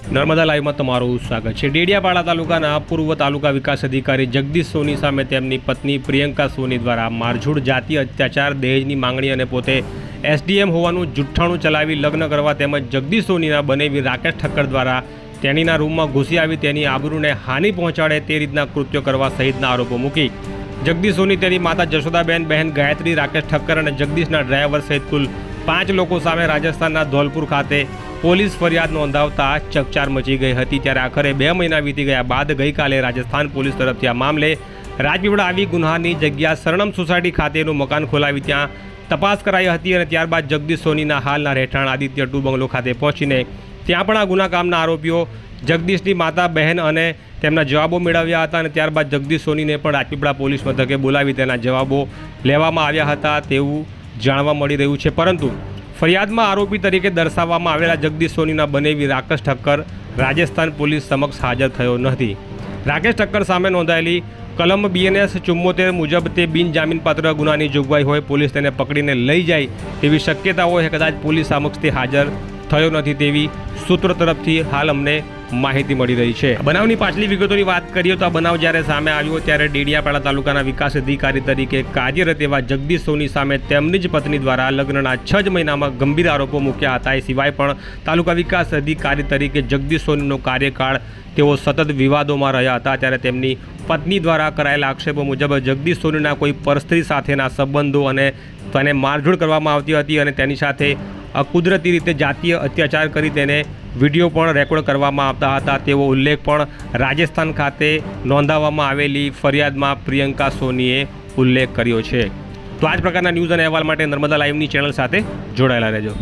નર્મદા લાઈવમાં તમારું સ્વાગત છે। ડેડિયાપાડા તાલુકાના પૂર્વ તાલુકા વિકાસ અધિકારી જગદીશ સોની સામે તેમની પત્ની પ્રિયંકા સોની દ્વારા મારઝૂડ, જાતીય અત્યાચાર, દહેજની માંગણી અને પોતે એસડીએમ હોવાનું જુઠ્ઠાણું ચલાવી લગ્ન કરવા તેમજ જગદીશ સોનીના બનેવી રાકેશ ઠક્કર દ્વારા તેણીના રૂમમાં ઘૂસી આવી તેની આબરૂને હાનિ પહોંચાડે તે રીતના કૃત્યો કરવા સહિતના આરોપો મૂકી જગદીશ સોની તેની માતા જશોદાબેન, બહેન ગાયત્રી, રાકેશ ઠક્કર અને જગદીશના ડ્રાઈવર સહિત કુલ 5 લોકો સામે રાજસ્થાનના ધોલપુર ખાતે પોલીસ ફરિયાદ નોંધાવતા ચકચાર મચી ગઈ હતી। ત્યારે આખરે 2 મહિના વીતી ગયા બાદ ગઈકાલે રાજસ્થાન પોલીસ તરફથી આ મામલે રાજપીપળા આવી ગુન્હાની જગ્યા સરણમ સોસાયટી ખાતેનું મકાન ખોલાવી ત્યાં તપાસ કરાઈ હતી અને ત્યારબાદ જગદીશ સોનીના હાલના રહેઠાણ આદિત્ય 2 બંગલો ખાતે પહોંચીને ત્યાં પણ આ ગુના કામના આરોપીઓ જગદીશની માતા, બહેન અને તેમના જવાબો મેળવ્યા હતા અને ત્યારબાદ જગદીશ સોનીને પણ રાજપીપળા પોલીસ મથકે બોલાવી તેના જવાબો લેવામાં આવ્યા હતા તેવું જાણવા મળી રહ્યું છે। પરંતુ ફરિયાદમાં આરોપી તરીકે દર્શાવવામાં આવેલા જગદીશ સોનીના બનેવી રાકેશ ઠક્કર રાજસ્થાન પોલીસ સમક્ષ હાજર થયો નથી। રાકેશ ઠક્કર સામે નોંધાયેલી કલમ BNS 74 મુજબ તે બિનજામીનપાત્ર ગુનાની જોગવાઈ હોય, પોલીસ તેને પકડીને લઈ જાય તેવી શક્યતા હોય, કદાચ પોલીસ સમક્ષ તે હાજર થયો નથી તેવી સૂત્રો તરફથી હાલ અમને માહિતી મળી રહી છે। બનાવની પાછલી વિગતોની વાત કરીએ તો આ બનાવ જ્યારે સામે આવ્યો ત્યારે ડેડિયાપાડા તાલુકાના વિકાસ અધિકારી તરીકે કાર્યરત એવા જગદીશ સોની સામે તેમની જ પત્ની દ્વારા લગ્નના 6 જ મહિનામાં ગંભીર આરોપો મૂક્યા હતા। એ સિવાય પણ તાલુકા વિકાસ અધિકારી તરીકે જગદીશ સોનીનો કાર્યકાળ તેઓ સતત વિવાદોમાં રહ્યા હતા। ત્યારે તેમની પત્ની દ્વારા કરાયેલા આક્ષેપો મુજબ જગદીશ સોનીના કોઈ પરસ્ત્રી સાથેના સંબંધો અને તેને મારઝૂડ કરવામાં આવતી હતી અને તેની સાથે કુદરતી રીતે જાતીય અત્યાચાર કરી તેને વિડીયો પણ રેકોર્ડ કરવામાં આવતા હતા તેવો ઉલ્લેખ પણ રાજસ્થાન ખાતે નોંધાવવામાં આવેલી ફરિયાદમાં પ્રિયંકા સોનીએ ઉલ્લેખ કર્યો છે। તો આ જ પ્રકારના ન્યૂઝ અને અહેવાલ માટે નર્મદા લાઈવની ચેનલ સાથે જોડાયેલા રહેજો।